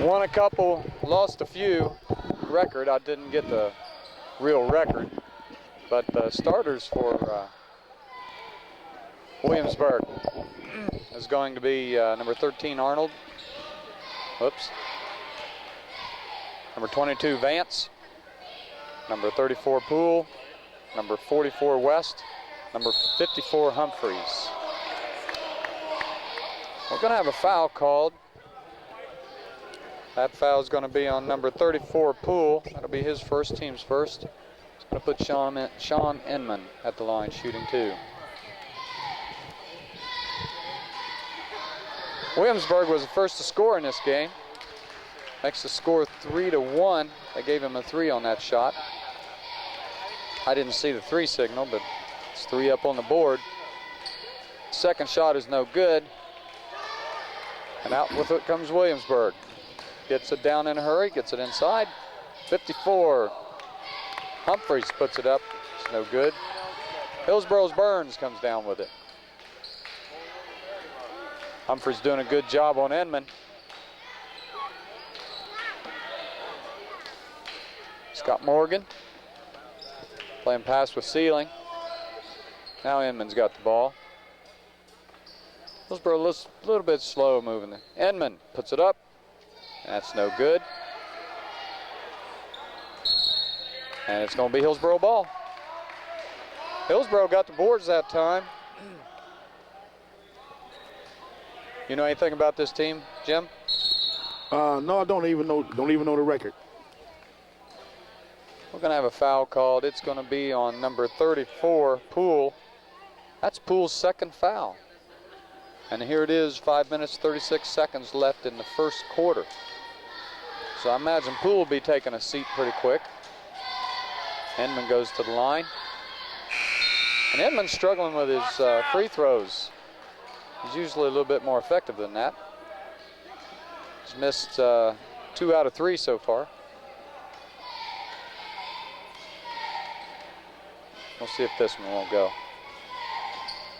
Won a couple, lost a few. Record, I didn't get the real record, but starters for Williamsburg is going to be number 13 Arnold. Whoops. Number 22 Vance. Number 34 Poole. Number 44 West. Number 54 Humphreys. We're going to have a foul called. That foul is going to be on number 34 Poole. That'll be his first, team's first. It's going to put Sean Inman at the line shooting 2. Williamsburg was the first to score in this game. Makes the score 3-1. They gave him a 3 on that shot. I didn't see the 3 signal, but it's 3 up on the board. Second shot is no good. And out with it comes Williamsburg. Gets it down in a hurry, gets it inside. 54. Humphreys puts it up. It's no good. Hillsboro's Burns comes down with it. Humphreys doing a good job on Inman. Scott Morgan playing pass with Sealing. Now Inman's got the ball. Hillsboro a little bit slow moving there. Inman puts it up. That's no good. And it's going to be Hillsboro ball. Hillsboro got the boards that time. You know anything about this team, Jim? No, I don't even know the record. We're going to have a foul called. It's going to be on number 34, Poole. That's Poole's second foul. And here it is, 5 minutes, 36 seconds left in the first quarter. So I imagine Poole will be taking a seat pretty quick. Inman goes to the line. And Inman's struggling with his free throws. He's usually a little bit more effective than that. He's missed 2 out of 3 so far. We'll see if this one won't go.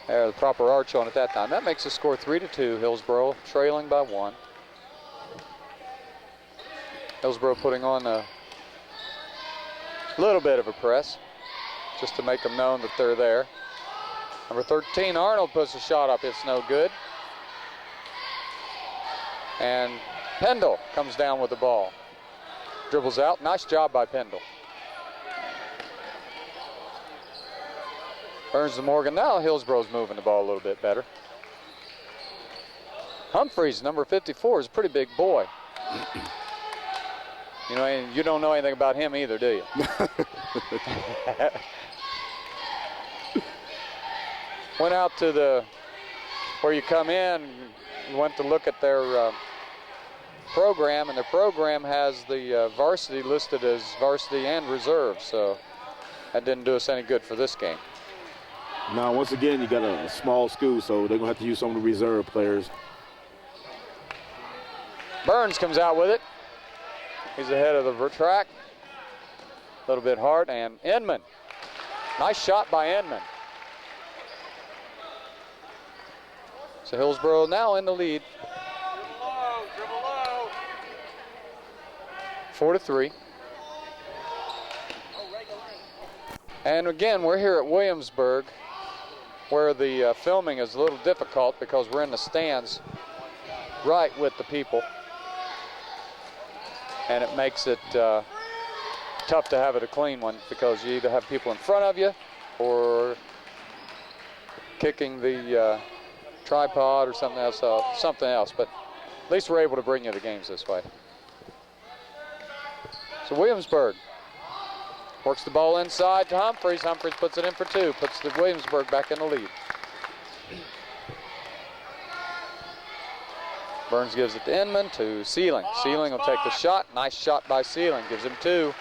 There, the proper arch on it that time. That makes the score 3-2. Hillsboro trailing by 1. Hillsboro putting on a little bit of a press just to make them known that they're there. Number 13, Arnold puts a shot up. It's no good. And Pendle comes down with the ball. Dribbles out. Nice job by Pendle. Burns to Morgan. Now Hillsboro's moving the ball a little bit better. Humphreys, number 54, is a pretty big boy. You know, you don't know anything about him either, do you? Went out to where you come in, went to look at their program, and their program has the varsity listed as varsity and reserve, so that didn't do us any good for this game. Now, once again, you got a small school, so they're going to have to use some of the reserve players. Burns comes out with it. He's ahead of the track. A little bit hard, and Inman. Nice shot by Inman. So Hillsboro now in the lead. Dribble low. 4-3. And again, we're here at Williamsburg, where the filming is a little difficult because we're in the stands right with the people. And it makes it tough to have it a clean one because you either have people in front of you or kicking the tripod or something else. But at least we're able to bring you the games this way. So Williamsburg works the ball inside to Humphreys. Humphreys puts it in for 2, puts the Williamsburg back in the lead. Burns gives it to Inman, to Sealing. Sealing will take the shot. Nice shot by Sealing, gives him 2.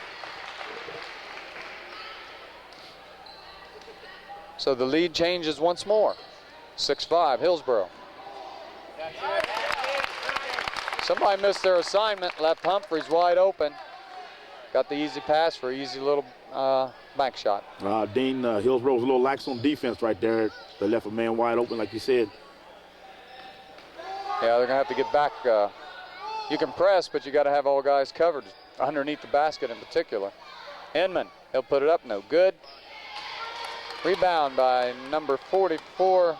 So the lead changes once more. 6-5, Hillsboro. Somebody missed their assignment, left Humphreys wide open. Got the easy pass for an easy little bank shot. Dean, Hillsboro was a little lax on defense right there. They left a man wide open, like you said. Yeah, they're going to have to get back You can press, but you got to have all guys covered underneath the basket in particular. Inman, he'll put it up, no good. Rebound by number 44,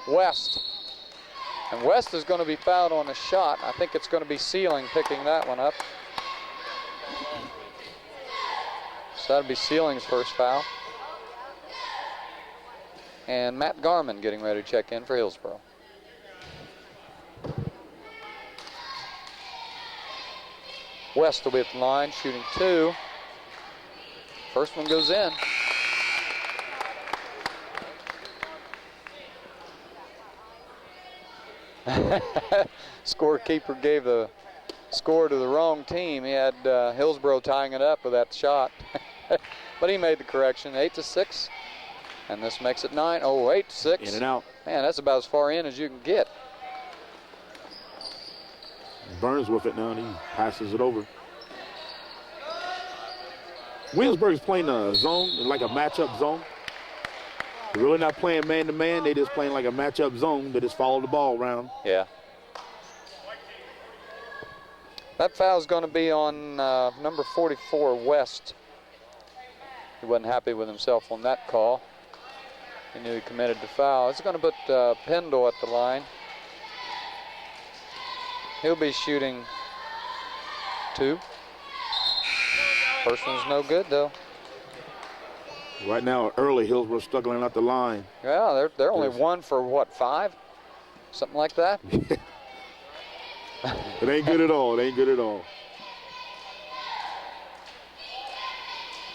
West. And West is going to be fouled on a shot. I think it's going to be Sealing picking that one up. So that'll be Sealing's first foul. And Matt Garman getting ready to check in for Hillsboro. West will be at the line, shooting 2. First one goes in. Scorekeeper gave the score to the wrong team. He had Hillsboro tying it up with that shot. But he made the correction, 8-6. And this makes it 9. Oh, 8-6. In and out. Man, that's about as far in as you can get. Burns with it now, and he passes it over. Williamsburg is playing a zone, like a matchup zone. They're really not playing man-to-man. They just playing like a matchup zone. They just follow the ball around. Yeah. That foul's going to be on number 44, West. He wasn't happy with himself on that call. He knew he committed the foul. It's going to put Pendle at the line. He'll be shooting 2. First one's no good, though. Right now, early, Hillsboro struggling out the line. Yeah, they're only 1 for, what, 5? Something like that? It ain't good at all. It ain't good at all.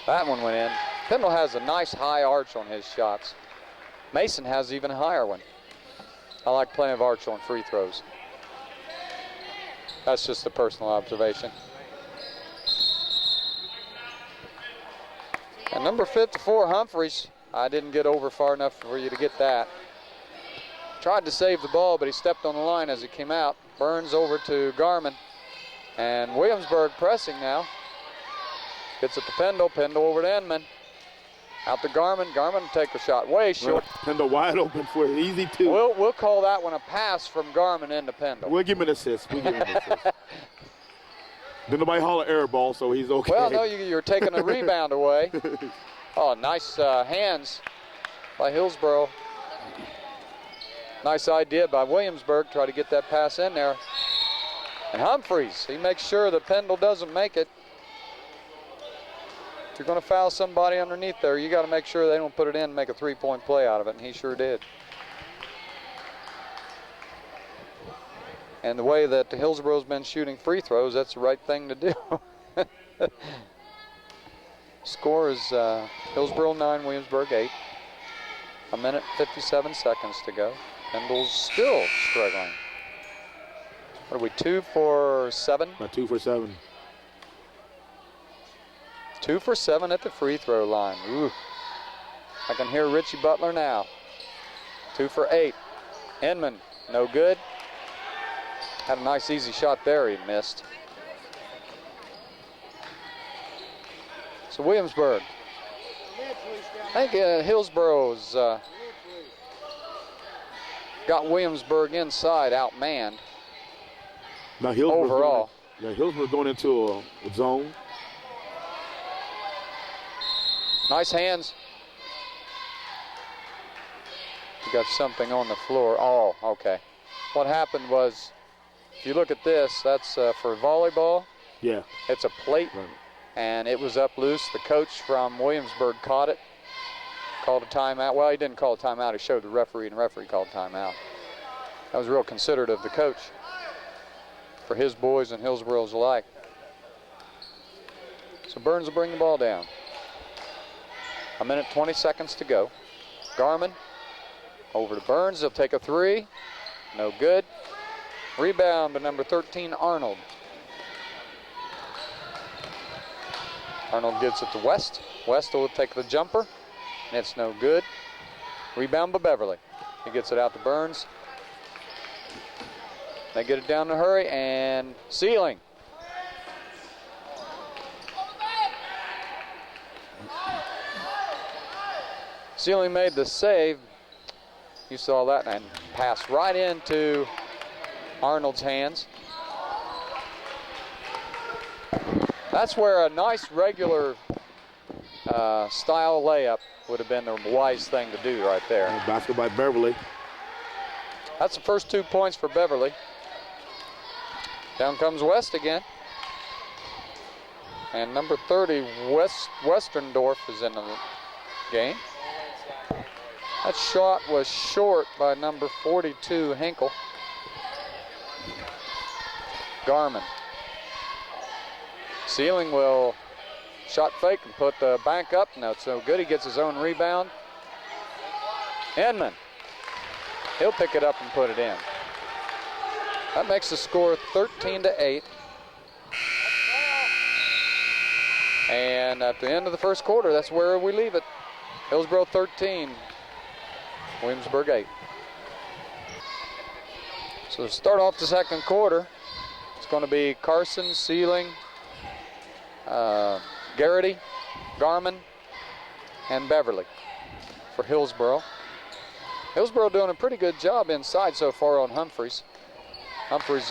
That one went in. Pendle has a nice high arch on his shots. Mason has even a higher one. I like plenty of arch on free throws. That's just a personal observation. And number 54, Humphreys. I didn't get over far enough for you to get that. Tried to save the ball, but he stepped on the line as he came out. Burns over to Garman. And Williamsburg pressing now. Gets it to Pendle. Pendle over to Inman. Out to Garman. Garman will take the shot way short. Pendle wide open for an easy 2. We'll call that one a pass from Garman into Pendle. We'll give him an assist. We'll give him an assist. Didn't nobody holler air ball, so he's okay. Well, no, you're taking a rebound away. Oh, nice hands by Hillsboro. Nice idea by Williamsburg. Try to get that pass in there. And Humphreys, he makes sure that Pendle doesn't make it. If you're going to foul somebody underneath there, you got to make sure they don't put it in and make a 3-point play out of it, and he sure did. And the way that Hillsboro's been shooting free throws, that's the right thing to do. Score is Hillsboro 9, Williamsburg 8. 1 minute, 57 seconds to go. Pendle's still struggling. What are we, 2 for 7? About 2 for 7. 2 for 7 at the free throw line. Ooh. I can hear Richie Butler now. 2 for 8. Inman, no good. Had a nice easy shot there, he missed. So Williamsburg. I think Hillsboro's got Williamsburg inside, outmanned. Now Hillsboro's overall. Hillsboro's going into a zone. Nice hands. You got something on the floor. Oh, okay. What happened was, if you look at this, that's for volleyball. Yeah. It's a plate, Right. and it was up loose. The coach from Williamsburg caught it, called a timeout. Well, he didn't call a timeout. He showed the referee, and the referee called timeout. That was real considerate of the coach for his boys and Hillsboro's alike. So Burns will bring the ball down. 1 minute, 20 seconds to go. Garman over to Burns. He'll take a 3. No good. Rebound to number 13, Arnold. Arnold gets it to West. West will take the jumper, and it's no good. Rebound by Beverly. He gets it out to Burns. They get it down in a hurry, and Sealing. Sealing made the save. You saw that, and passed right into Arnold's hands. That's where a nice regular style layup would have been the wise thing to do right there. And basket by Beverly. That's the first 2 points for Beverly. Down comes West again. And number 30, Westerndorf is in the game. That shot was short by number 42, Hinkle. Garmin. Sealing will shot fake and put the bank up. No, it's no good. He gets his own rebound. Inman. He'll pick it up and put it in. That makes the score 13-8. And at the end of the first quarter, that's where we leave it. Hillsboro 13, Williamsburg 8. So to start off the second quarter, it's going to be Carson, Sealing, Garrity, Garmin, and Beverly for Hillsboro. Hillsboro doing a pretty good job inside so far on Humphreys. Humphreys,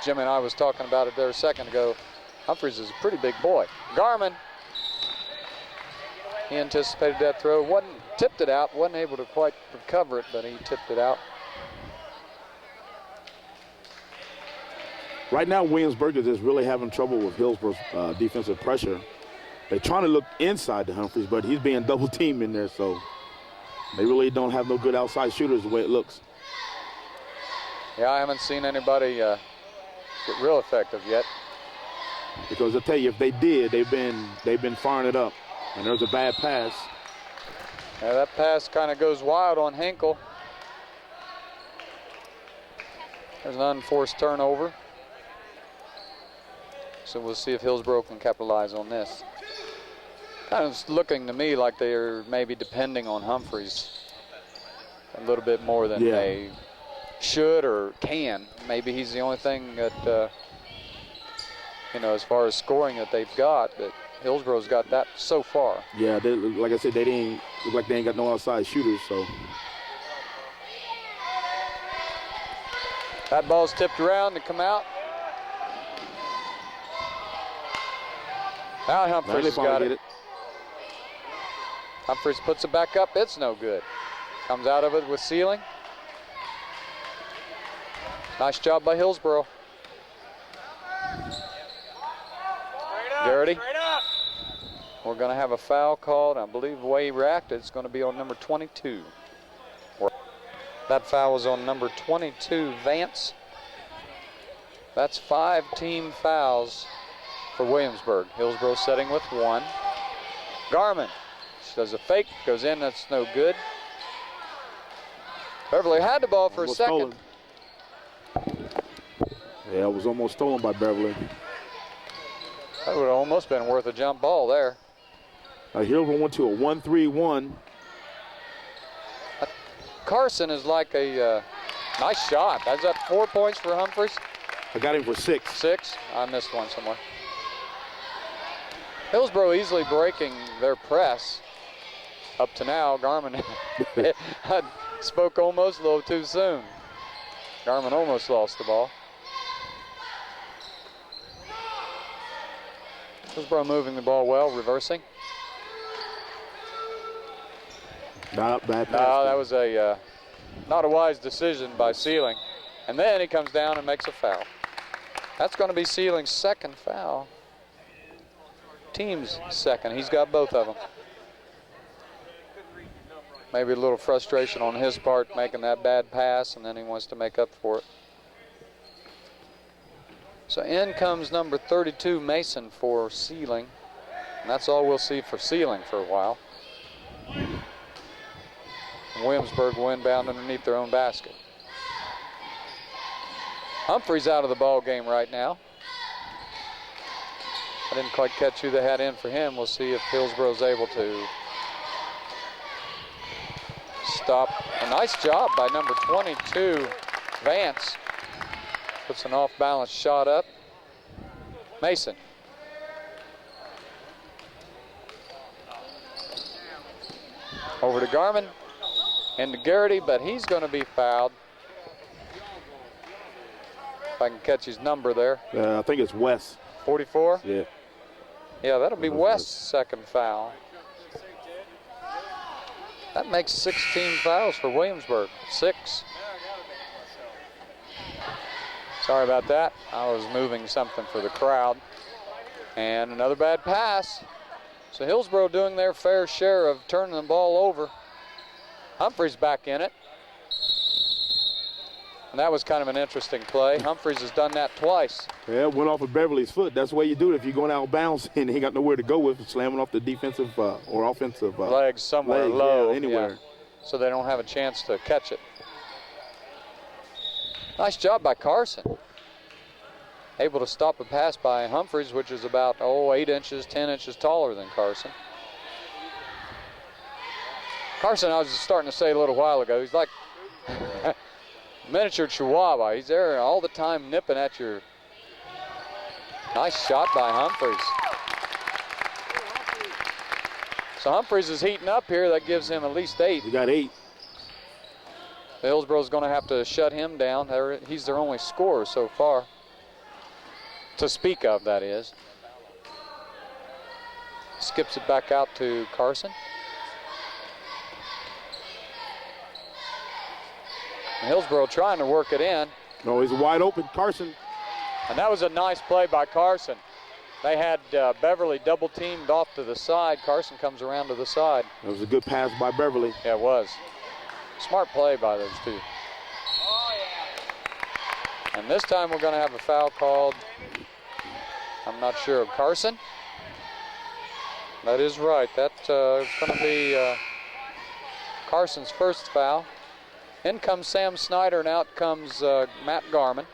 Jim and I was talking about it there a second ago. Humphreys is a pretty big boy. Garmin, he anticipated that throw. Tipped it out, wasn't able to quite recover it, but he tipped it out. Right now, Williamsburg is just really having trouble with Hillsboro's defensive pressure. They're trying to look inside to Humphreys, but he's being double teamed in there, so they really don't have no good outside shooters the way it looks. Yeah, I haven't seen anybody get real effective yet. Because I'll tell you, if they did, they've been firing it up. And there's a bad pass. Yeah, that pass kind of goes wild on Hinkle. There's an unforced turnover. So we'll see if Hillsboro can capitalize on this. Kind of looking to me like they're maybe depending on Humphreys a little bit more than they should or can. Maybe he's the only thing that, as far as scoring that they've got, that Hillsboro's got that so far. Yeah, like I said, they didn't look like they ain't got no outside shooters, so. That ball's tipped around to come out. Now Humphreys has got it. Humphreys puts it back up. It's no good. Comes out of it with Sealing. Nice job by Hillsboro. Garrity. We're going to have a foul called. I believe the way he reacted, it's going to be on number 22. That foul was on number 22, Vance. That's 5 team fouls for Williamsburg. Hillsboro setting with 1. Garmin. She does a fake, goes in, that's no good. Beverly had the ball for almost a second. Stolen. Yeah, it was almost stolen by Beverly. That would have almost been worth a jump ball there. Hillsboro went to a 1-3-1. Carson is like a nice shot. That's up 4 points for Humphreys. I got him for 6. 6? I missed one somewhere. Hillsboro easily breaking their press. Up to now, Garmin I spoke almost a little too soon. Garmin almost lost the ball. Hillsboro moving the ball well, reversing. Not bad pass. No, that was a not a wise decision by Sealing. And then he comes down and makes a foul. That's going to be Sealing's second foul. Team's second. He's got both of them. Maybe a little frustration on his part making that bad pass, and then he wants to make up for it. So in comes number 32, Mason, for Sealing. And that's all we'll see for Sealing for a while. And Williamsburg will inbound underneath their own basket. Humphreys out of the ball game right now. I didn't quite catch who they had in for him. We'll see if Hillsboro's able to stop. A nice job by number 22, Vance. Puts an off-balance shot up. Mason. Over to Garmin. Into Garrity, but he's going to be fouled. If I can catch his number there. I think it's West. 44? Yeah. Yeah, that'll be West's second foul. That makes 16 fouls for Williamsburg. 6. Sorry about that. I was moving something for the crowd. And another bad pass. So Hillsboro doing their fair share of turning the ball over. Humphreys back in it. And that was kind of an interesting play. Humphreys has done that twice. Yeah, it went off of Beverly's foot. That's the way you do it if you're going out of bounds and he got nowhere to go with, slamming off the defensive or offensive legs somewhere legs, low. yeah, anywhere. Yeah, so they don't have a chance to catch it. Nice job by Carson. Able to stop a pass by Humphreys, which is about 8 inches, 10 inches taller than Carson. Carson, I was just starting to say a little while ago, he's like miniature Chihuahua. He's there all the time nipping at your. Nice shot by Humphreys. So Humphreys is heating up here. That gives him at least 8. He got 8. Hillsboro's going to have to shut him down. He's their only scorer so far. To speak of, that is. Skips it back out to Carson. Hillsboro trying to work it in. No, he's wide open, Carson. And that was a nice play by Carson. They had Beverly double teamed off to the side. Carson comes around to the side. That was a good pass by Beverly. Yeah, it was. Smart play by those two. And this time we're going to have a foul called. I'm not sure of Carson. That is right. That's going to be Carson's first foul. In comes Sam Snyder, and out comes Matt Garman.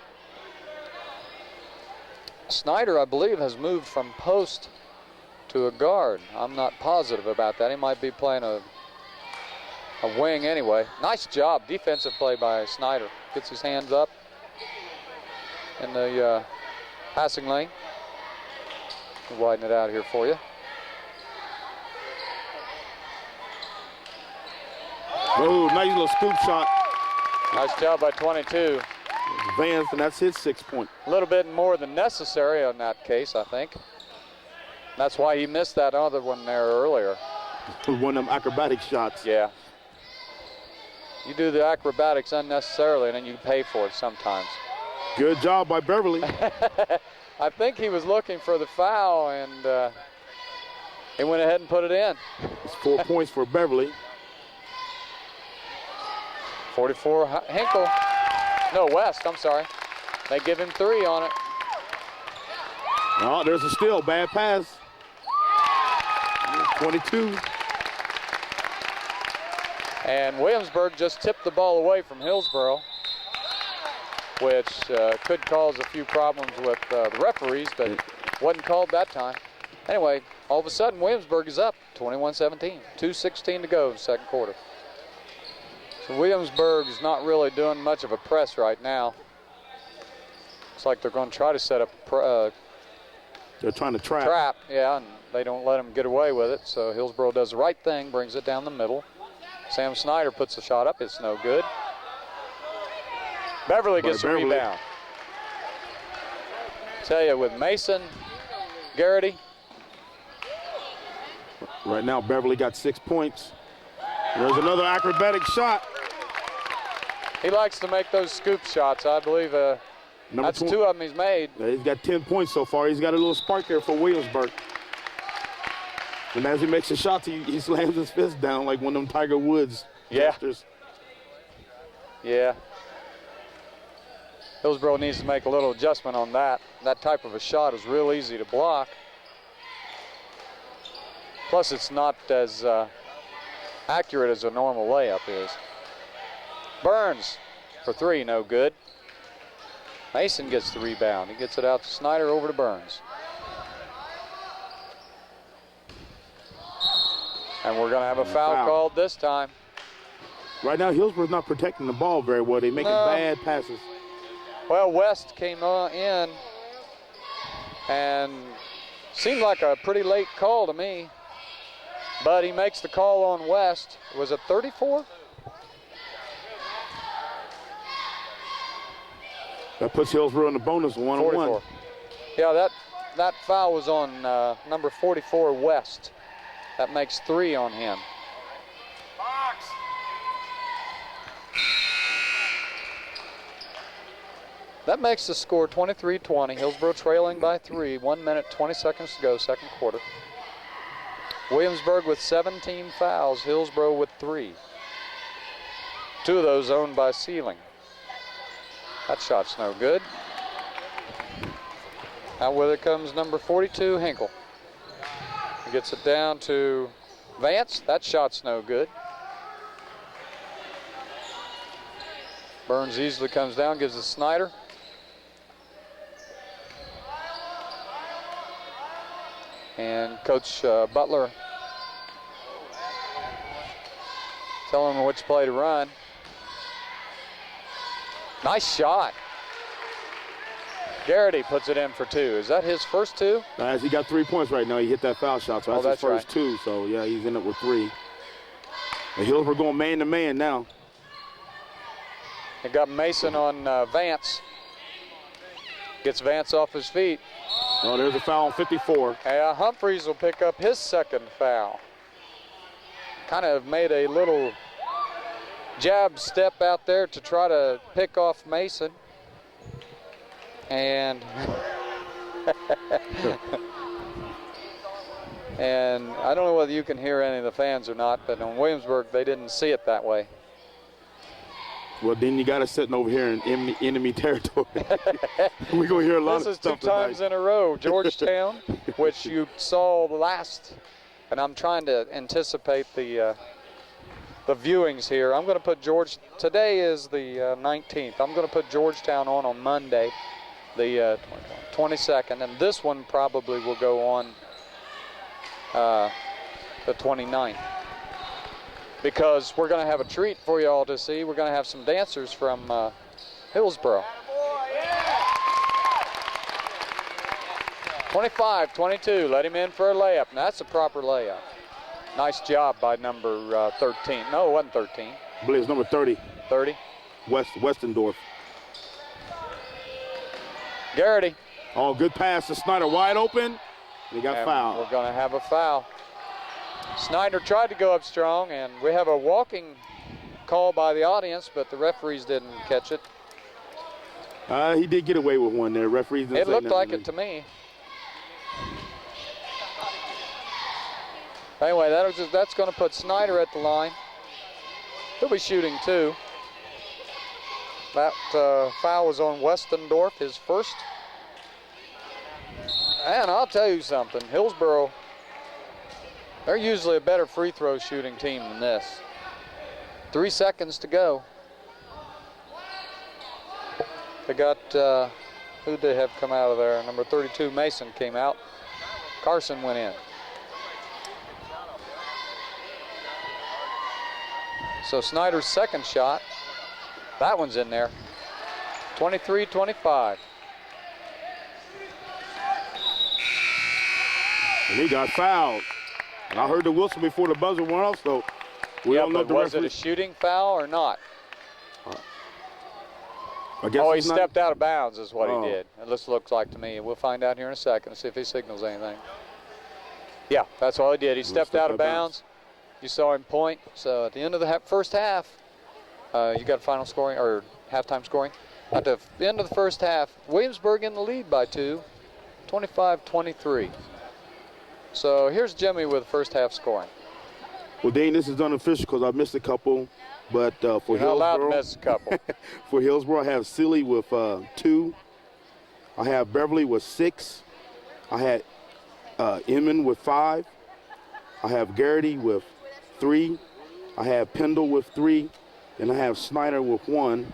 Snyder, I believe, has moved from post to a guard. I'm not positive about that. He might be playing a wing anyway. Nice job, defensive play by Snyder. Gets his hands up in the passing lane. We'll widen it out here for you. Oh, nice little scoop shot. Nice job by 22. Vance, and that's his 6 point. A little bit more than necessary in that case, I think. That's why he missed that other one there earlier. One of them acrobatic shots. Yeah. You do the acrobatics unnecessarily, and then you pay for it sometimes. Good job by Beverly. I think he was looking for the foul, and he went ahead and put it in. It's 4 points for Beverly. 44 Hinkle. No, West, I'm sorry. They give him 3 on it. Oh, there's a steal. Bad pass. 22. And Williamsburg just tipped the ball away from Hillsboro, which could cause a few problems with the referees, but wasn't called that time. Anyway, all of a sudden, Williamsburg is up 21-17. 2:16 to go in the second quarter. So Williamsburg is not really doing much of a press right now. Looks like they're going to try to set up they're trying to trap. Trap, yeah, and they don't let them get away with it. So Hillsboro does the right thing, brings it down the middle. Sam Snyder puts the shot up. It's no good. Beverly gets a rebound. Tell you, with Mason, Garrity. Right now, Beverly got 6 points. There's another acrobatic shot. He likes to make those scoop shots. I believe that's 2 of them he's made. He's got 10 points so far. He's got a little spark there for Williamsburg. And as he makes the shots, he slams his fist down like one of them Tiger Woods gestures. Yeah. Hillsboro needs to make a little adjustment on that. That type of a shot is real easy to block. Plus, it's not as accurate as a normal layup is. Burns for 3, no good. Mason gets the rebound. He gets it out to Snyder, over to Burns. And we're going to have a foul called this time. Right now, Hillsboro's not protecting the ball very well. They're making bad passes. Well, West came in and seemed like a pretty late call to me. But he makes the call on West. Was it 34? That puts Hillsboro in the bonus 1-1. Yeah, that foul was on number 44, West. That makes 3 on him. Box. That makes the score 23-20. Hillsboro trailing by 3. 1 minute, 20 seconds to go, second quarter. Williamsburg with 17 fouls. Hillsboro with 3. 2 of those owned by Sealing. That shot's no good. Out with it comes number 42, Hinkle. He gets it down to Vance. That shot's no good. Burns easily comes down, gives it to Snyder. And Coach Butler telling him which play to run. Nice shot. Garrity puts it in for 2. Is that his first 2? As he got 3 points right now, he hit that foul shot, so that's his first 2. So yeah, he's in it with 3. And Hillsboro going man to man now. They got Mason on Vance. Gets Vance off his feet. Oh, there's a foul on 54. Humphreys will pick up his second foul. Kind of made a little jab step out there to try to pick off Mason. And and I don't know whether you can hear any of the fans or not, but in Williamsburg they didn't see it that way. Well, then you got us sitting over here in enemy territory. We're going to hear a lot of stuff This is 2 times in a row. Georgetown, which you saw last, and I'm trying to anticipate the viewings here. I'm going to put today is the 19th. I'm going to put Georgetown on Monday, the 22nd, and this one probably will go on the 29th. Because we're going to have a treat for you all to see. We're going to have some dancers from Hillsboro. 25-22, let him in for a layup. Now that's a proper layup. Nice job by number 13. No, it wasn't 13. I believe it's number 30. 30. Westendorf. Garrity. Oh, good pass to Snyder, wide open. He got fouled. We're going to have a foul. Snyder tried to go up strong, and we have a walking call by the audience, but the referees didn't catch it. He did get away with one there. Referees didn't It say looked nothing. like it to me. Anyway, that's going to put Snyder at the line. He'll be shooting 2. That foul was on Westendorf, his first. And I'll tell you something, Hillsboro, they're usually a better free throw shooting team than this. 3 seconds to go. They got, who'd they have come out of there? Number 32, Mason came out. Carson went in. So Snyder's second shot, that one's in there. 23-25. And he got fouled. And I heard the whistle before the buzzer went off, so we don't know if the was it referee. a shooting foul or not? I guess He stepped out of bounds is what he did. And this looks like to me. We'll find out here in a second and see if he signals anything. Yeah, that's all he did. He stepped out of bounds. You saw him point. So at the end of the first half, you got final scoring or halftime scoring. At the end of the first half, Williamsburg in the lead by 2, 25-23. So here's Jimmy with first half scoring. Well, Dane, this is unofficial because I missed a couple, but for You're not allowed to Hillsboro, miss a couple. for Hillsboro, I have Sealy with 2. I have Beverly with 6. I had Inman with 5. I have Garrity with 3. I have Pendle with 3, and I have Snyder with 1.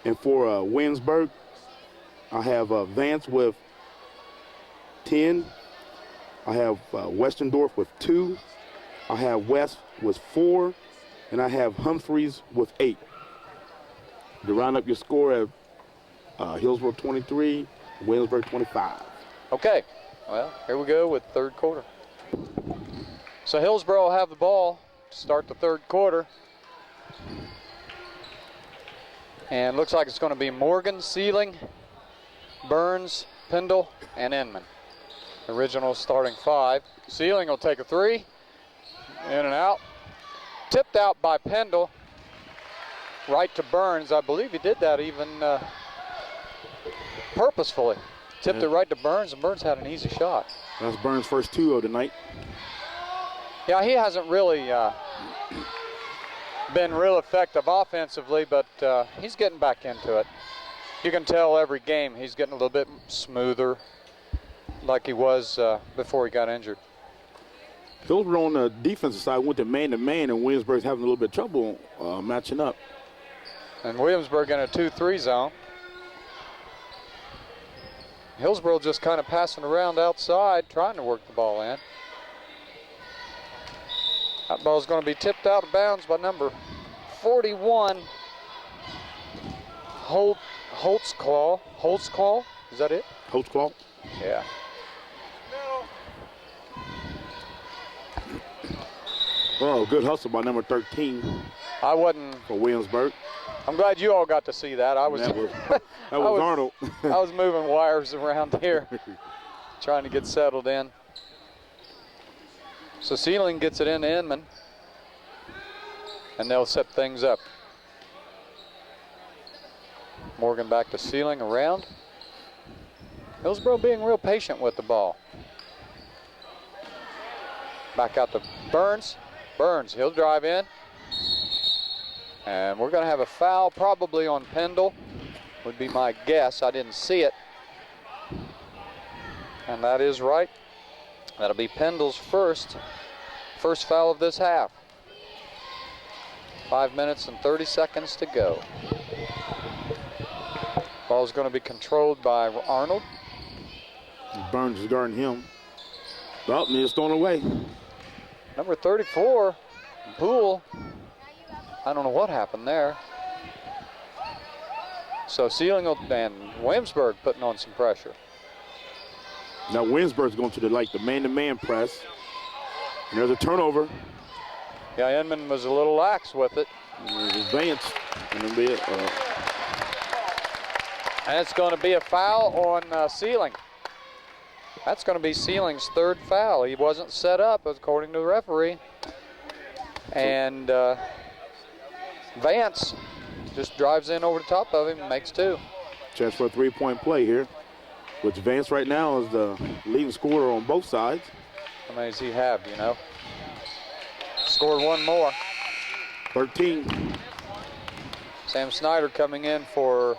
And for Williamsburg, I have Vance with 10. I have Westendorf with 2. I have West with 4. And I have Humphreys with 8. To round up your score at Hillsboro 23, Williamsburg 25. Okay, well, here we go with third quarter. So Hillsboro will have the ball to start the third quarter. And looks like it's going to be Morgan, Sealing, Burns, Pendle, and Inman. Original starting 5. Sealing will take a 3. In and out. Tipped out by Pendle. Right to Burns. I believe he did that even purposefully. Tipped it right to Burns, and Burns had an easy shot. That's Burns' first 2 of the night. Yeah, he hasn't really been real effective offensively, but he's getting back into it. You can tell every game he's getting a little bit smoother like he was before he got injured. Hillsboro on the defensive side went to man-to-man, and Williamsburg's having a little bit of trouble matching up. And Williamsburg in a 2-3 zone. Hillsboro just kind of passing around outside, trying to work the ball in. That ball's going to be tipped out of bounds by number 41, Holtzclaw. Holtzclaw, is that it? Holtzclaw? Yeah. Oh, good hustle by number 13 I wasn't. for Williamsburg. I'm glad you all got to see that. I was. That was Arnold. I was moving wires around here, trying to get settled in. So Sealing gets it into Inman, and they'll set things up. Morgan back to Sealing around. Hillsboro being real patient with the ball. Back out to Burns. Burns, he'll drive in. And we're going to have a foul probably on Pendle, would be my guess. I didn't see it. And that is right. That'll be Pendle's first foul of this half. 5 minutes and 30 seconds to go. Ball's going to be controlled by Arnold. Burns is guarding him. Oh, and it's thrown away. Number 34, Poole. I don't know what happened there. So Sealing and Williamsburg putting on some pressure. Now Williamsburg's going to the man-to-man press. And there's a turnover. Yeah, Inman was a little lax with it. Advance. And it's going to be a foul on Sealing. That's going to be Sealing's 3rd foul. He wasn't set up, according to the referee. And Vance just drives in over the top of him and makes 2. Chance for a 3-point play here, which Vance right now is the leading scorer on both sides. How many does he have, do you know? Scored 1 more. 13. Sam Snyder coming in for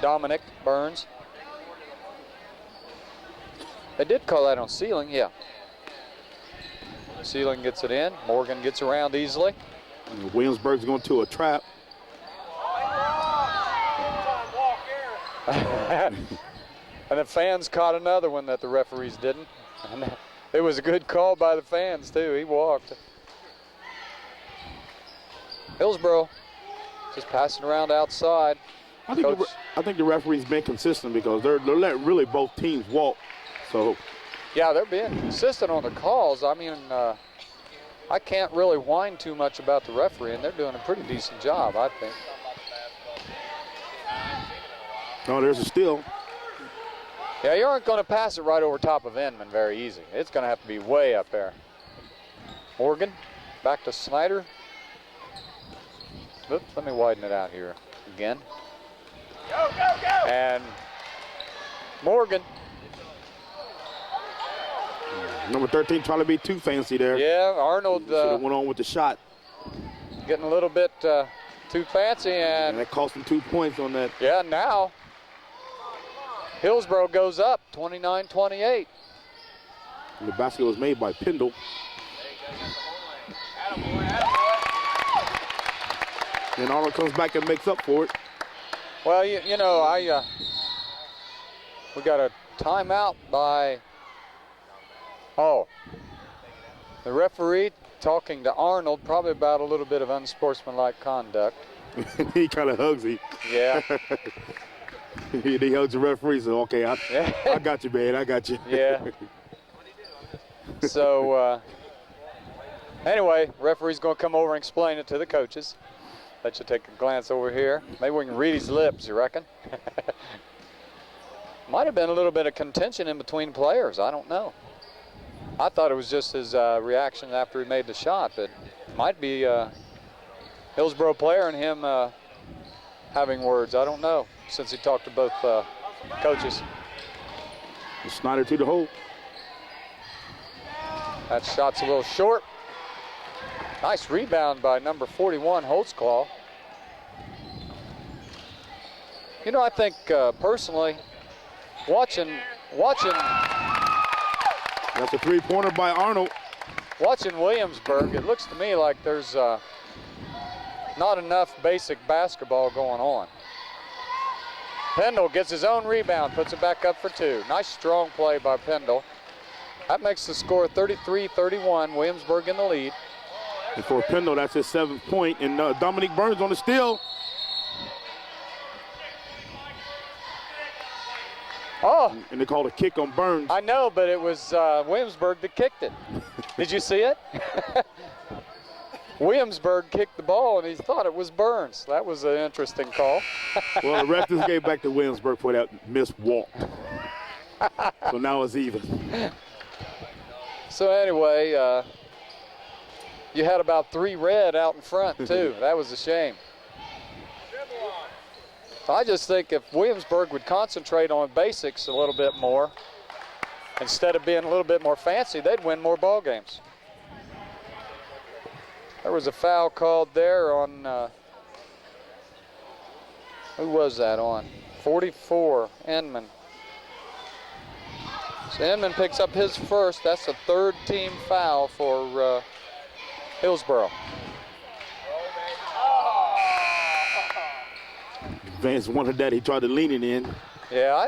Dominic Burns. They did call that on Sealing, yeah. Sealing gets it in. Morgan gets around easily. And Williamsburg's going to a trap. And the fans caught another one that the referees didn't. And it was a good call by the fans, too. He walked. Hillsboro just passing around outside. I think the referee's been consistent because they're letting really both teams walk. So, yeah, they're being consistent on the calls. I mean, I can't really whine too much about the referee, and they're doing a pretty decent job, I think. Oh, there's a steal. Yeah, you aren't going to pass it right over top of Inman very easy. It's going to have to be way up there. Morgan, back to Snyder. Oops, let me widen it out here again. Go, go, go! And Morgan. Number 13 trying to be too fancy there. Yeah, Arnold should have went on with the shot. getting a little bit too fancy. And that cost him 2 points on that. Yeah, now Hillsboro goes up 29-28. And the basket was made by Pendle. And Arnold comes back and makes up for it. Well, you know, we got a timeout by, the referee talking to Arnold, probably about a little bit of unsportsmanlike conduct. He kind of hugs him. Yeah. He hugs the referee, so okay, I got you, man, I got you. Yeah. So, anyway, referee's going to come over and explain it to the coaches. Let you take a glance over here. Maybe we can read his lips, you reckon? Might have been a little bit of contention in between players. I don't know. I thought it was just his reaction after he made the shot, but might be Hillsboro player and him having words. I don't know, since he talked to both coaches. Snyder to the hole. That shot's a little short. Nice rebound by number 41, Holtzclaw. You know, I think personally, watching. That's a three-pointer by Arnold. Watching Williamsburg, it looks to me like there's not enough basic basketball going on. Pendle gets his own rebound, puts it back up for two. Nice strong play by Pendle. That makes the score 33-31, Williamsburg in the lead. And for Pendle, that's his 7th point. And Dominique Burns on the steal. Oh! And they called a kick on Burns. I know, but it was Williamsburg that kicked it. Did you see it? Williamsburg kicked the ball, and he thought it was Burns. That was an interesting call. Well, the ref just gave back to Williamsburg for that missed walk. So now it's even. So anyway, you had about 3 red out in front, too. That was a shame. I just think if Williamsburg would concentrate on basics a little bit more, instead of being a little bit more fancy, they'd win more ball games. There was a foul called there on, who was that on? 44, Inman. So Inman picks up his first. That's the 3rd team foul for Hillsboro. Vance wanted that. He tried to lean it in. Yeah,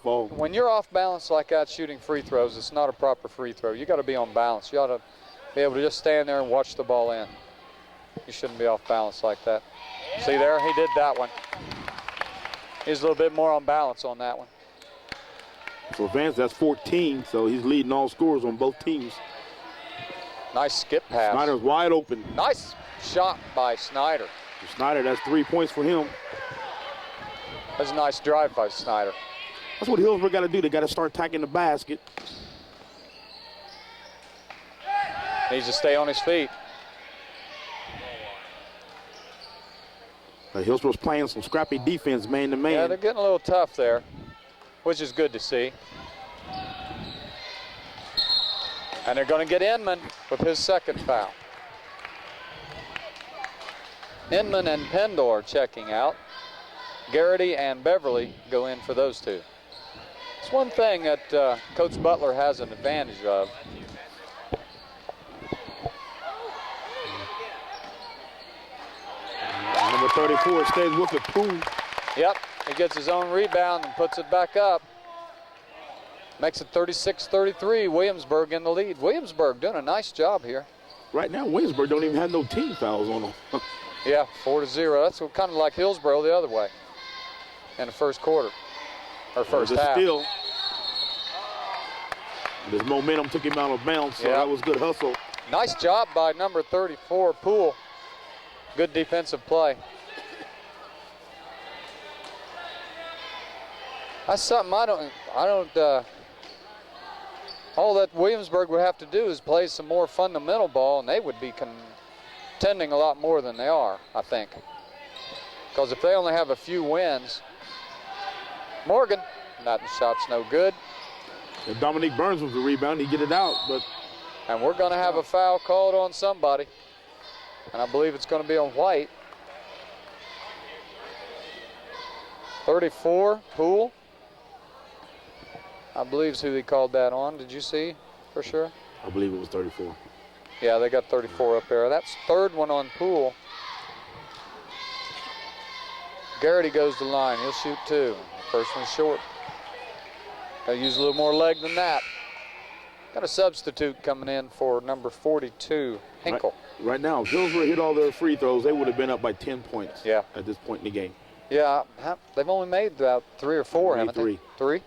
fall. When you're off balance like that shooting free throws, it's not a proper free throw. You got to be on balance. You ought to be able to just stand there and watch the ball in. You shouldn't be off balance like that. See there, he did that one. He's a little bit more on balance on that one. For Vance, that's 14, so he's leading all scorers on both teams. Nice skip pass. Snyder's wide open. Nice shot by Snyder. Snyder, that's 3 points for him. That's a nice drive by Snyder. That's what Hillsboro got to do. They got to start attacking the basket. Needs to stay on his feet. Hillsboro's playing some scrappy defense, man-to-man. Yeah, they're getting a little tough there, which is good to see. And they're going to get Inman with his 2nd foul. Inman and Pendle are checking out. Garrity and Beverly go in for those two. It's one thing that Coach Butler has an advantage of. Number 34 stays with it, Poole. Yep, he gets his own rebound and puts it back up. Makes it 36-33, Williamsburg in the lead. Williamsburg doing a nice job here. Right now, Williamsburg don't even have no team fouls on them. Yeah, 4-0. That's kind of like Hillsboro the other way in the first quarter, or first half. Steal. This momentum took him out of bounds, so that was good hustle. Nice job by number 34, Poole. Good defensive play. That's something I don't, all that Williamsburg would have to do is play some more fundamental ball, and they would be contending a lot more than they are, I think. Because if they only have a few wins, Morgan, that shot's no good. If Dominique Burns was the rebound, he'd get it out, but. And we're gonna have a foul called on somebody. And I believe it's gonna be on White. 34, Poole. I believe is who he called that on. Did you see for sure? I believe it was 34. Yeah, they got 34 up there. That's 3rd one on Poole. Garrity goes to line. He'll shoot 2. First one's short. They'll use a little more leg than that. Got a substitute coming in for number 42, Hinkle. Right now, if Hillsboro hit all their free throws, they would have been up by 10 points at this point in the game. Yeah, they've only made about 3 or 4, haven't they? 3.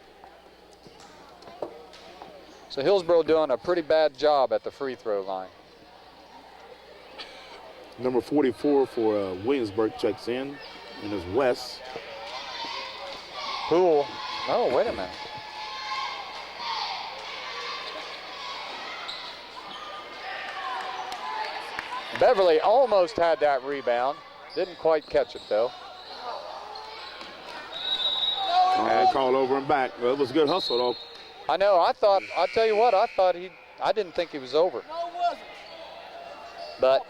So Hillsboro doing a pretty bad job at the free throw line. Number 44 for Williamsburg checks in, and it's Wes. Poole. Oh, wait a minute. Beverly almost had that rebound. Didn't quite catch it, though. Called over and back. Well, it was a good hustle, though. I know. I'll tell you what, I didn't think he was over. No, it wasn't. But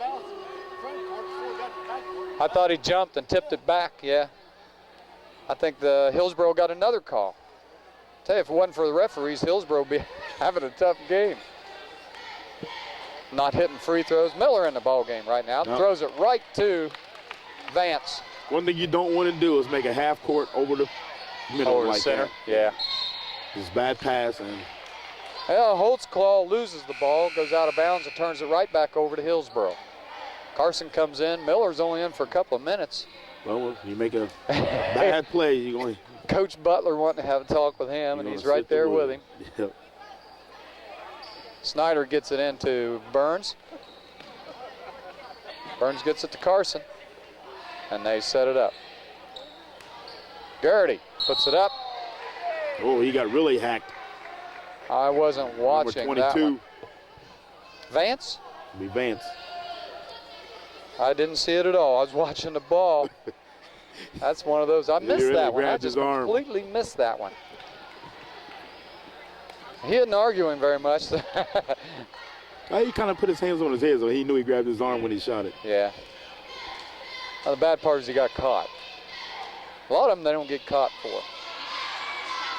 I thought he jumped and tipped it back, yeah. I think the Hillsboro got another call. Tell you, if it wasn't for the referees, Hillsboro would be having a tough game. Not hitting free throws. Miller in the ball game right now. Yep. Throws it right to Vance. One thing you don't want to do is make a half court over the middle Over the like center, that. yeah. Just bad pass. And Well, Holtzclaw loses the ball, goes out of bounds, and turns it right back over to Hillsboro. Carson comes in. Miller's only in for a couple of minutes. well, you make a bad play, you're going to. Coach Butler wanting to have a talk with him, and he's right there with him. Yep. Snyder gets it into Burns. Burns gets it to Carson, and they set it up. Garrity puts it up. Oh, he got really hacked. I wasn't watching Number that 22. one. Vance? Be Vance. I didn't see it at all. I was watching the ball. That's one of those. I missed really that one. I grabbed just his arm. completely missed that one. He isn't arguing very much. He kind of put his hands on his head, so he knew he grabbed his arm when he shot it. Yeah. Well, the bad part is he got caught. A lot of them they don't get caught for.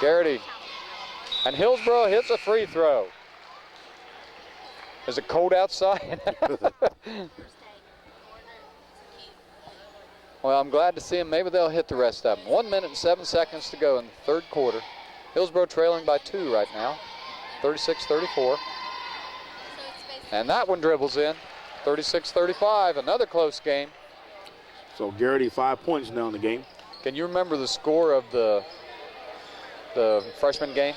Garrity. And Hillsboro hits a free throw. Is it cold outside? Well, I'm glad to see them. Maybe they'll hit the rest of them. 1 minute and 7 seconds to go in the third quarter. Hillsboro trailing by 2 right now, 36-34. And that one dribbles in, 36-35, another close game. So Garrity 5 points now in the game. Can you remember the score of the freshman game?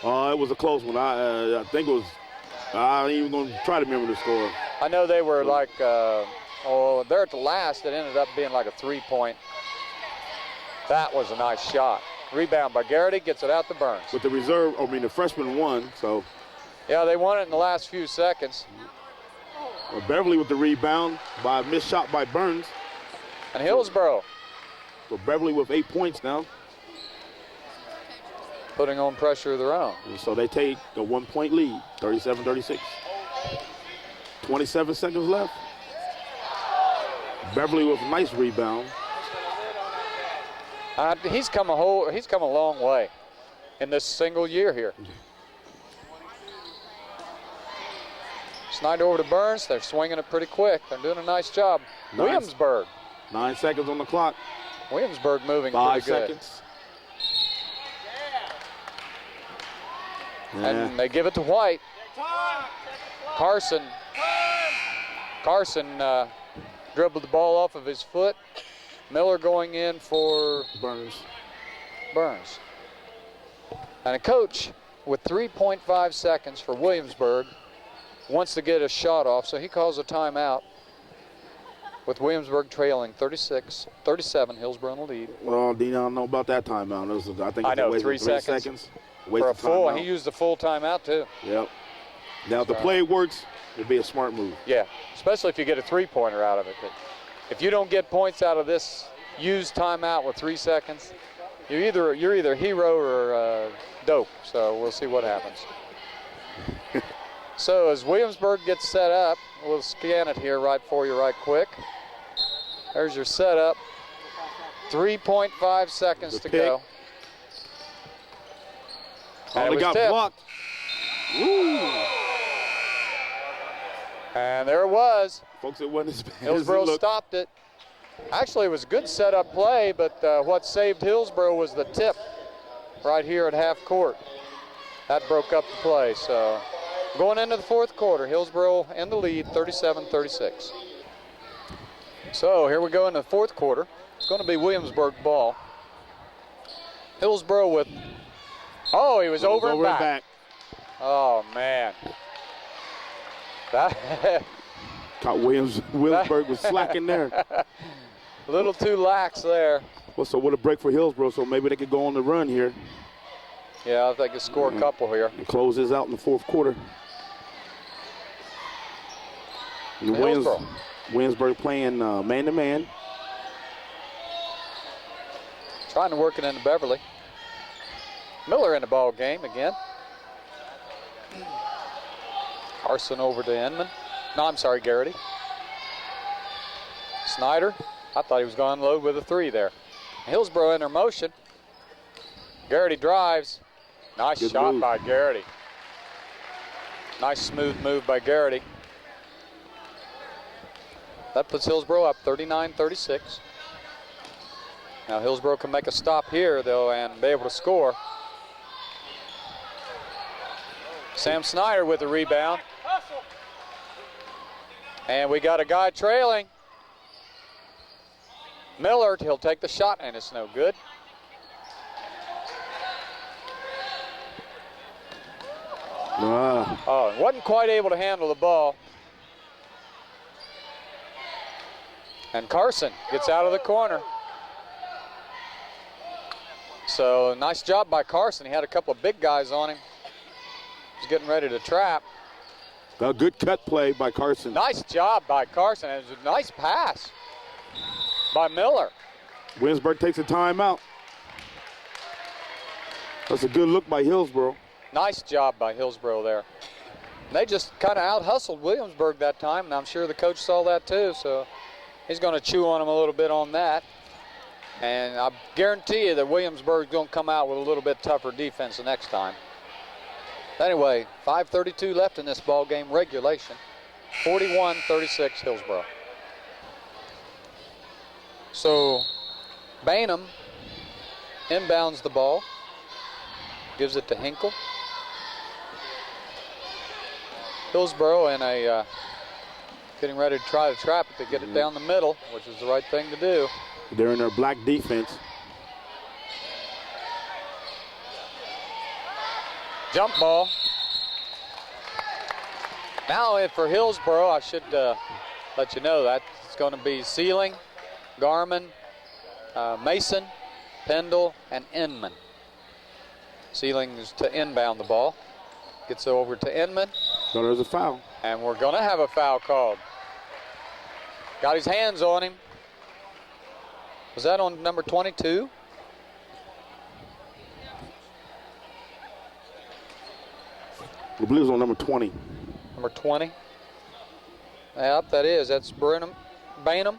It was a close one. I think it was. I ain't even going to try to remember the score. I know they were like, there at the last, it ended up being like a 3-point. That was a nice shot. Rebound by Garrity, gets it out to Burns. But the freshman won, so. Yeah, they won it in the last few seconds. Beverly with the rebound by a missed shot by Burns. And Hillsboro So Beverly with 8 points now. putting on pressure of their own. And so they take a 1 point lead, 37-36. 27 seconds left. Beverly with a nice rebound. He's come a long way in this single year here. Snyder over to Burns. They're swinging it pretty quick. They're doing a nice job. Nice. Williamsburg. 9 seconds on the clock. Williamsburg moving 5 pretty good. seconds. And they give it to White. Carson dribbled the ball off of his foot. Miller going in for Burns. And a coach with 3.5 seconds for Williamsburg wants to get a shot off, so he calls a timeout with Williamsburg trailing 36-37, Hillsboro in the lead. Well, Dean, I don't know about that timeout. I think it's a waste 3 of 3 seconds. seconds. For a full, he used the full timeout too. Yep. Now, if the play works, it'd be a smart move. Yeah, especially if you get a three-pointer out of it. But if you don't get points out of this used timeout with 3 seconds, you're either hero or dope. So we'll see what happens. So as Williamsburg gets set up, we'll scan it here for you right quick. There's your setup. 3.5 seconds to go. Oh, they got tipped. blocked. Woo! And there it was. Folks, it wasn't as bad as it Hillsboro looked. stopped it. Actually, it was a good setup play, but what saved Hillsboro was the tip right here at half court. That broke up the play. So going into the fourth quarter, Hillsboro in the lead, 37-36. So here we go in the fourth quarter. It's going to be Williamsburg ball. Hillsboro with, he was over and back. Oh, man. Caught Williamsburg was slacking there. A little too lax there. Well, so what a break for Hillsboro, so maybe they could go on the run here. Yeah, I think they could score a couple here. And close this out in the fourth quarter. And Williamsburg playing man-to-man. Trying to work it into Beverly. Miller in the ball game again. Carson over to Inman. No, I'm sorry, Garrity. Snyder. I thought he was going to unload with a 3 there. Hillsboro in their motion. Garrity drives. Nice Good shot move by Garrity. Nice smooth move by Garrity. That puts Hillsboro up 39-36. Now Hillsboro can make a stop here, though, and be able to score. Sam Snyder with the rebound. And we got a guy trailing. Miller, he'll take the shot, and it's no good. Oh, wasn't quite able to handle the ball. And Carson gets out of the corner. So nice job by Carson. He had a couple of big guys on him. He's getting ready to trap. A good cut play by Carson. Nice job by Carson. It was a nice pass by Miller. Williamsburg takes a timeout. That's a good look by Hillsboro. Nice job by Hillsboro there. They just kind of out-hustled Williamsburg that time, and I'm sure the coach saw that too, so he's going to chew on them a little bit on that. And I guarantee you that Williamsburg's going to come out with a little bit tougher defense the next time. Anyway, 5:32 left in this ball game, regulation. 41-36 Hillsboro. So Bainham inbounds the ball, gives it to Hinkle. Hillsboro in a getting ready to try to trap it to get it down the middle, which is the right thing to do. They're in their black defense. Jump ball. Now for Hillsboro, I should let you know that it's going to be Sealing, Garman, Mason, Pendle, and Inman. Sealing is to inbound the ball. Gets over to Inman. So there's a foul. And we're going to have a foul called. Got his hands on him. Was that on number 22? I believe it was on number 20. Number 20. Yep, that is. That's Bainham.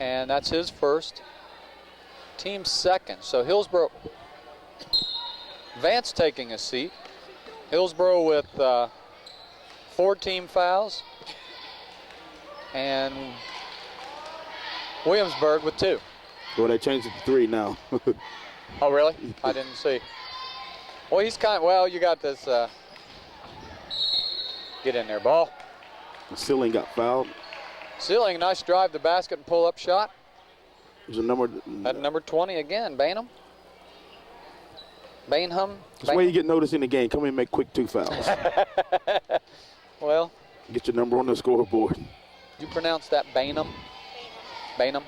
And that's his first. Team second. So Hillsboro. Vance taking a seat. Hillsboro with 4 team fouls. And Williamsburg with 2. Well, they changed it to 3 now. Oh, really? I didn't see. Well, he's kind of, well, you got this. Get in there, ball. Sealing got fouled. Sealing, nice drive to basket and pull-up shot. There's a number. At number 20 again, Bainham. Bainham. That's why you get noticed in the game. Come in and make quick 2 fouls. Well. Get your number on the scoreboard. You pronounce that Bainham? Bainham.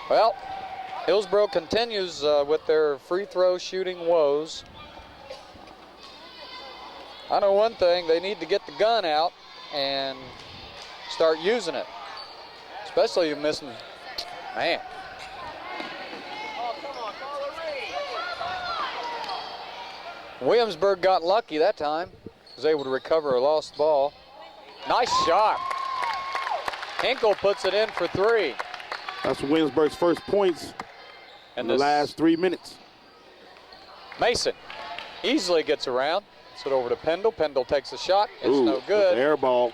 Well, Hillsboro continues with their free throw shooting woes. I know one thing, they need to get the gun out and start using it. Especially you're missing, man. Williamsburg got lucky that time. Was able to recover a lost ball. Nice shot. Hinkle puts it in for 3. That's Williamsburg's first points in the last 3 minutes. Mason easily gets around. Gets it over to Pendle. Pendle takes a shot. It's no It's good. air ball.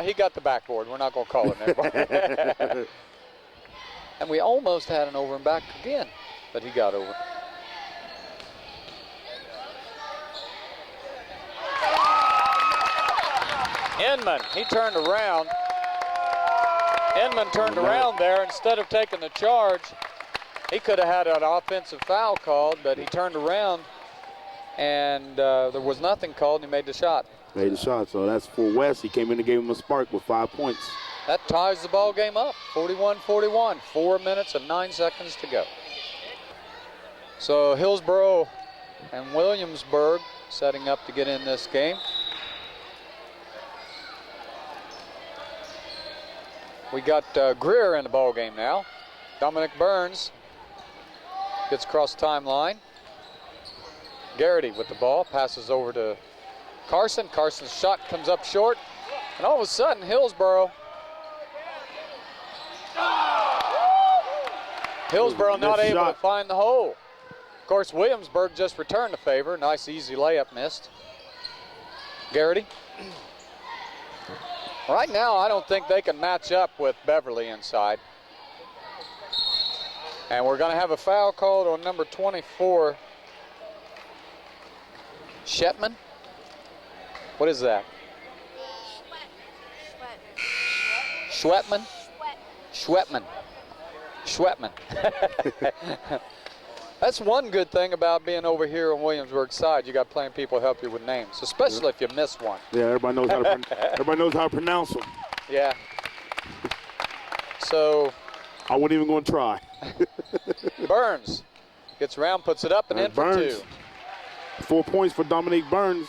He got the backboard. We're not going to call it an air ball. And we almost had an over and back again, but he got over. Inman, he turned around. Inman turned around there. Instead of taking the charge, he could have had an offensive foul called, but he turned around and there was nothing called and he made the shot. Made the shot, so that's for West. He came in and gave him a spark with 5 points. That ties the ball game up, 41-41, 4 minutes and 9 seconds to go. So Hillsboro and Williamsburg setting up to get in this game. We got Greer in the ball game now. Dominic Burns gets across the timeline. Garrity with the ball, passes over to Carson. Carson's shot comes up short, and all of a sudden Hillsboro not able to find the hole. Of course, Williamsburg just returned the favor. Nice easy layup missed. Garrity. Right now, I don't think they can match up with Beverly inside. And we're going to have a foul called on number 24, Shetman. What is that? Schwetman? Schwetman. Schwetman. That's one good thing about being over here on Williamsburg's side. You got plenty of people to help you with names, especially if you miss one. Yeah, everybody knows how to pronounce them. Yeah. So I wasn't even going to try. Burns gets around, puts it up, and in for Burns. 2. 4 points for Dominique Burns.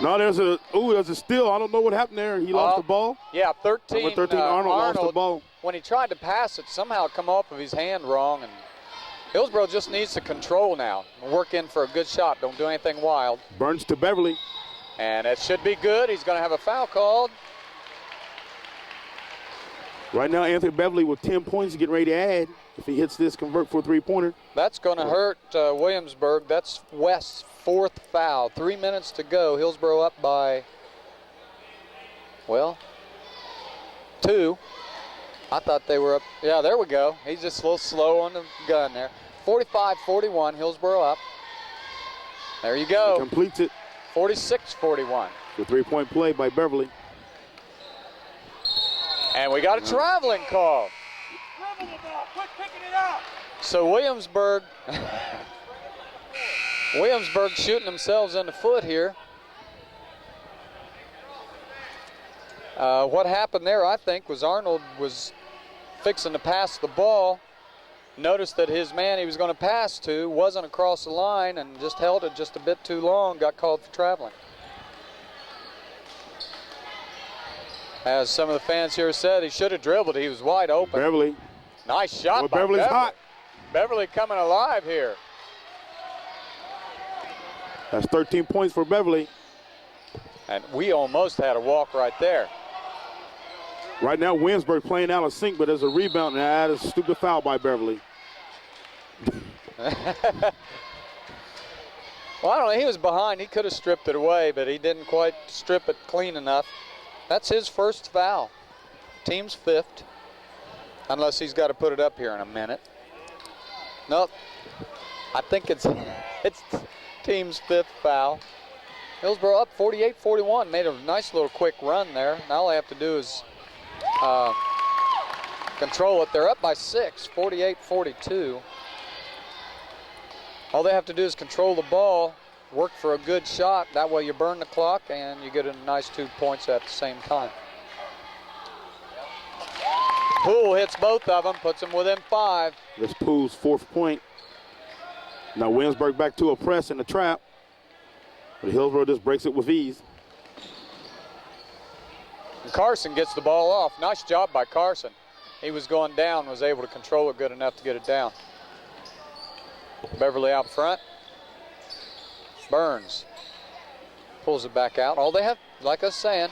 No, there's a steal. I don't know what happened there. He lost the ball. Yeah, 13. Number 13, Arnold lost the ball. When he tried to pass it, somehow it come off of his hand wrong, and Hillsboro just needs to control now. Work in for a good shot. Don't do anything wild. Burns to Beverly. And it should be good. He's going to have a foul called. Right now, Anthony Beverly with 10 points, getting ready to add. If he hits this, convert for a three-pointer. That's going to hurt Williamsburg. That's West's 4th foul. 3 minutes to go. Hillsboro up by, well, 2. I thought they were up. Yeah, there we go. He's just a little slow on the gun there. 45-41, Hillsboro up. There you go. He completes it. 46-41. The three-point play by Beverly. And we got a traveling call. Dribble the ball. Quit picking it up. So Williamsburg shooting themselves in the foot here. What happened there, I think, was Arnold was fixing to pass the ball, noticed that his man he was going to pass to wasn't across the line and just held it just a bit too long, got called for traveling. As some of the fans here said, he should have dribbled. He was wide open. Beverly. Nice shot by Beverly's Beverly. hot. Beverly coming alive here. That's 13 points for Beverly. And we almost had a walk right there. Right now, Williamsburg playing out of sync, but there's a rebound, and that is a stupid foul by Beverly. Well, I don't know. He was behind. He could have stripped it away, but he didn't quite strip it clean enough. That's his 1st foul. Team's 5th, unless he's got to put it up here in a minute. Nope. I think it's team's 5th foul. Hillsboro up 48-41. Made a nice little quick run there. Now all they have to do is control it. They're up by 6, 48-42. All they have to do is control the ball, work for a good shot. That way you burn the clock and you get a nice 2 points at the same time. Poole hits both of them, puts them within 5. That's Poole's 4th point. Now Williamsburg back to a press in the trap. But Hillsboro just breaks it with ease. And Carson gets the ball off. Nice job by Carson. He was going down, was able to control it good enough to get it down. Beverly out front. Burns pulls it back out. All they have, like I was saying,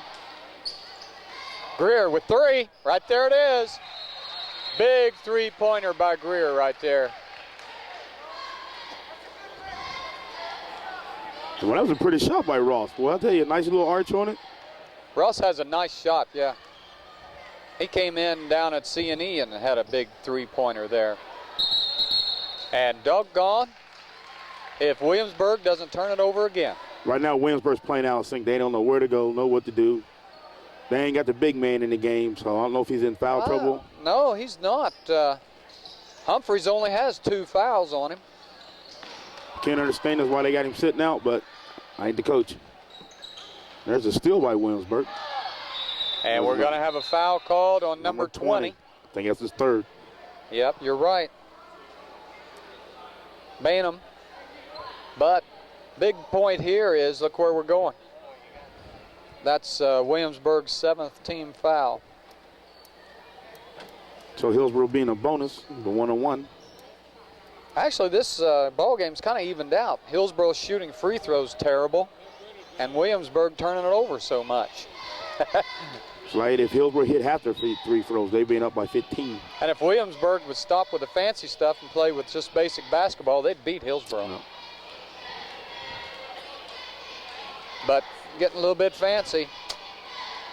Greer with 3. Right there it is. Big 3-pointer by Greer right there. Well, that was a pretty shot by Ross. Well, I'll tell you, a nice little arch on it. Ross has a nice shot, yeah. He came in down at C&E and had a big 3-pointer there. And doggone, if Williamsburg doesn't turn it over again. Right now, Williamsburg's playing out of sync. They don't know where to go, know what to do. They ain't got the big man in the game, so I don't know if he's in foul trouble. No, he's not. Humphreys only has 2 fouls on him. Can't understand that's why they got him sitting out, but I ain't the coach. There's a steal by Williamsburg. And we're going to have a foul called on number 20. I think that's his third. Yep, you're right. Bainham. But big point here is, look where we're going. That's Williamsburg's 7th team foul. So Hillsboro being a bonus, the 1-on-1. Actually, this ball game's kind of evened out. Hillsboro shooting free throws terrible, and Williamsburg turning it over so much. It's like if Hillsboro hit half their free throws, they'd been up by 15. And if Williamsburg would stop with the fancy stuff and play with just basic basketball, they'd beat Hillsboro. No. But getting a little bit fancy,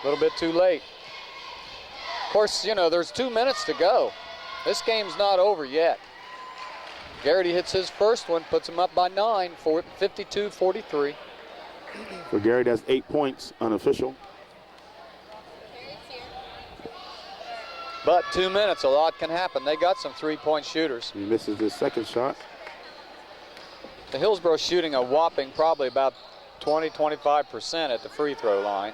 a little bit too late. Of course, you know, there's 2 minutes to go. This game's not over yet. Garrity hits his first one, puts him up by 9, 52-43. For Garrity, that's 8 points, unofficial. But 2 minutes, a lot can happen. They got some three-point shooters. He misses his second shot. The Hillsboro shooting a whopping probably about 20-25% at the free throw line.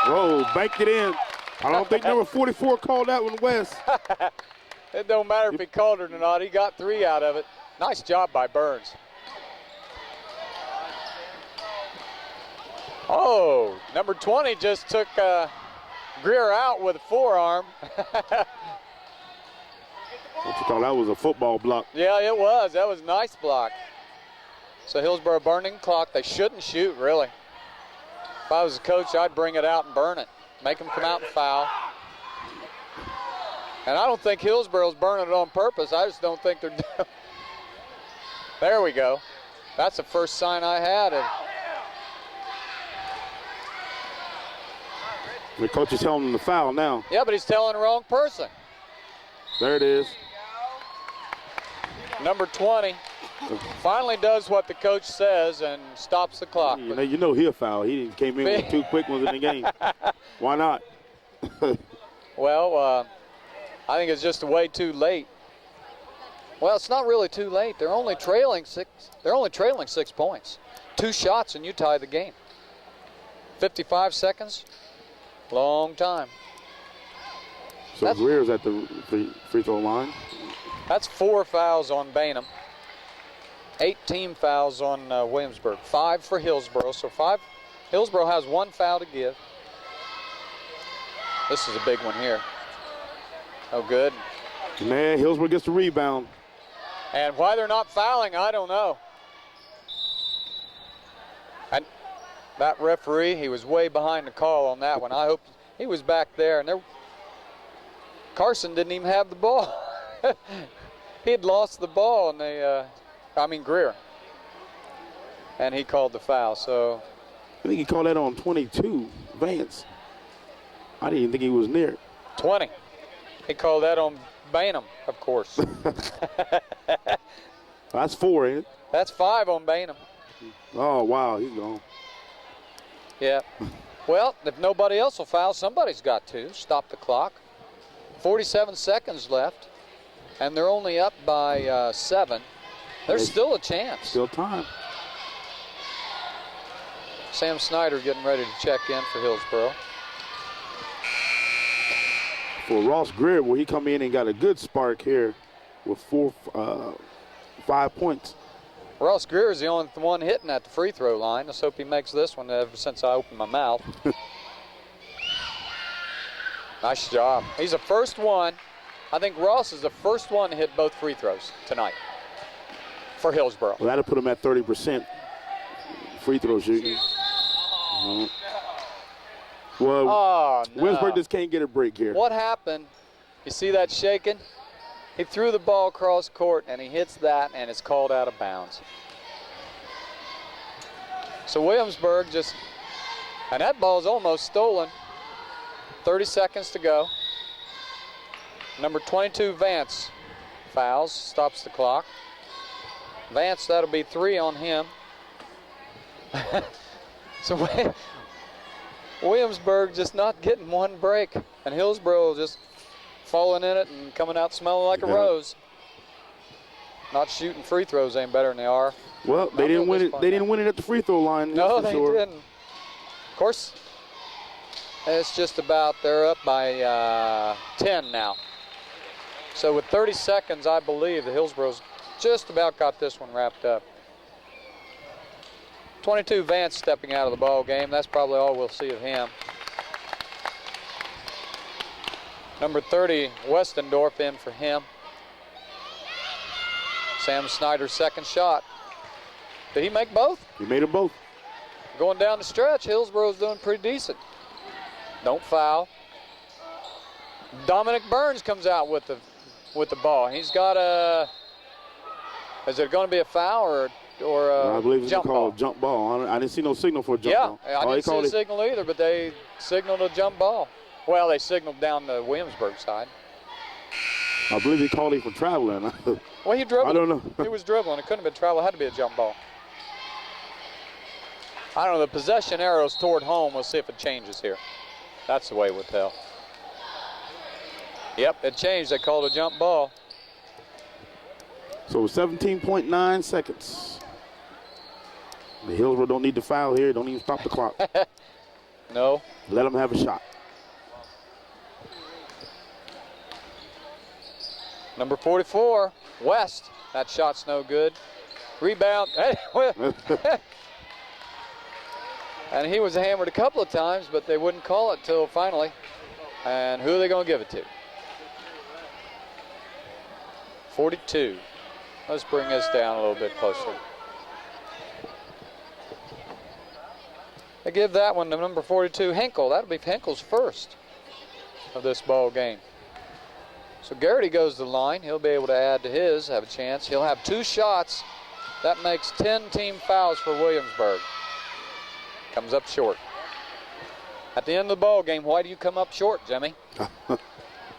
Whoa, banked it in. I don't think number 44 called that one, Wes. It don't matter if he called it or not. He got 3 out of it. Nice job by Burns. Oh, number 20 just took Greer out with a forearm. What you call that was a football block. Yeah, it was. That was a nice block. So Hillsboro burning clock. They shouldn't shoot, really. If I was a coach, I'd bring it out and burn it. Make them come out and foul. And I don't think Hillsboro's burning it on purpose. I just don't think they're doing. There we go. That's the first sign I had. The coach is telling him to foul now. Yeah, but he's telling the wrong person. There it is. Number 20 finally does what the coach says and stops the clock. You know he'll foul. He came in with 2 quick ones in the game. Why not? Well, I think it's just way too late. Well, it's not really too late. They're only trailing 6. They're only trailing 6 points. 2 shots and you tie the game. 55 seconds. Long time. So Greer's at the free throw line. That's 4 fouls on Bainham. 8 team fouls on Williamsburg. 5 for Hillsboro. So 5. Hillsboro has 1 foul to give. This is a big one here. Oh, good. Man, Hillsboro gets the rebound. And why they're not fouling, I don't know. And that referee, he was way behind the call on that one. I hope he was back there. And Carson didn't even have the ball. He had lost the ball, and Greer. And he called the foul, so. I think he called that on 22, Vance. I didn't even think he was near it. 20. He called that on Bainham, of course. That's 4, ain't it? That's 5 on Bainham. Oh, wow, he's gone. Yeah. Well, if nobody else will foul, somebody's got to. Stop the clock. 47 seconds left, and they're only up by 7. There's still a chance. Still time. Sam Snyder getting ready to check in for Hillsboro. For Ross Greer, he come in and got a good spark here with 5 points. Ross Greer is the only one hitting at the free throw line. Let's hope he makes this one ever since I opened my mouth. Nice job. He's the first one. I think Ross is the first one to hit both free throws tonight for Hillsboro. Well, that'll put him at 30% free throw shooting. Well, no. Williamsburg just can't get a break here. What happened? You see that shaking? He threw the ball across court, and he hits that, and it's called out of bounds. So Williamsburg and that ball's almost stolen. 30 seconds to go. Number 22, Vance, fouls, stops the clock. Vance, that'll be 3 on him. So Williamsburg just not getting one break, and Hillsboro just falling in it and coming out smelling like a rose. Not shooting free throws any better than they are. Well, they didn't win it. They didn't win it at the free throw line. No, for they sure. didn't. course, it's just about, they're up by 10 now. So with 30 seconds, I believe the Hillsboro's just about got this one wrapped up. 22 Vance stepping out of the ball game. That's probably all we'll see of him. Number 30, Westendorf in for him. Sam Snyder's second shot. Did he make both? He made them both. Going down the stretch, Hillsboro's doing pretty decent. Don't foul. Dominic Burns comes out with the ball. He's got a, is it going to be a foul or a I believe it's jump called ball? Jump ball. I didn't see no signal for a jump ball. Yeah, I didn't see a signal either, but they signaled a jump ball. Well, they signaled down the Williamsburg side. I believe he called it for traveling. Well, he dribbled. I don't know. He was dribbling. It couldn't have been travel. It had to be a jump ball. I don't know. The possession arrow's toward home. We'll see if it changes here. That's the way we'll tell. Yep, it changed. They called a jump ball. So 17.9 seconds. The Hillsboro don't need to foul here. Don't even stop the clock. No. Let them have a shot. Number 44, West. That shot's no good. Rebound. Hey, and he was hammered a couple of times, but they wouldn't call it till finally. And who are they going to give it to? 42. Let's bring this down a little bit closer. They give that one to number 42, Hinkle. That'll be Hinkle's first of this ball game. So Garrity goes to the line. He'll be able to add to his, have a chance. He'll have 2 shots. That makes 10 team fouls for Williamsburg. Comes up short. At the end of the ball game, why do you come up short, Jimmy?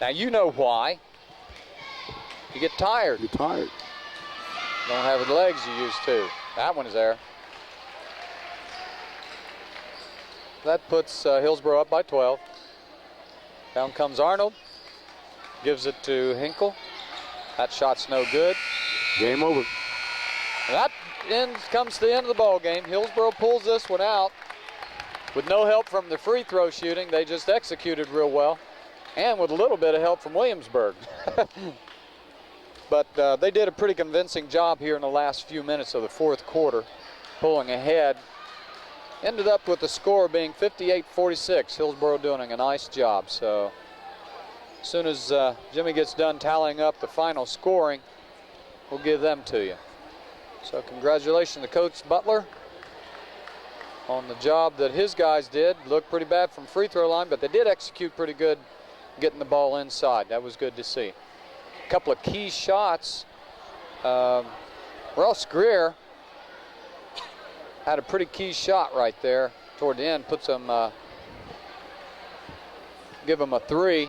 Now you know why. You get tired. You're tired. Don't have the legs you used to. That one is there. That puts Hillsboro up by 12. Down comes Arnold. Gives it to Hinkle. That shot's no good. Game over. And that comes to the end of the ball game. Hillsboro pulls this one out with no help from the free throw shooting. They just executed real well, and with a little bit of help from Williamsburg. But they did a pretty convincing job here in the last few minutes of the fourth quarter, pulling ahead. Ended up with the score being 58-46. Hillsboro doing a nice job. So as soon as Jimmy gets done tallying up the final scoring, we'll give them to you. So congratulations to Coach Butler on the job that his guys did. Looked pretty bad from free throw line, but they did execute pretty good getting the ball inside. That was good to see. A couple of key shots. Ross Greer had a pretty key shot right there toward the end. Puts them, give them a 3.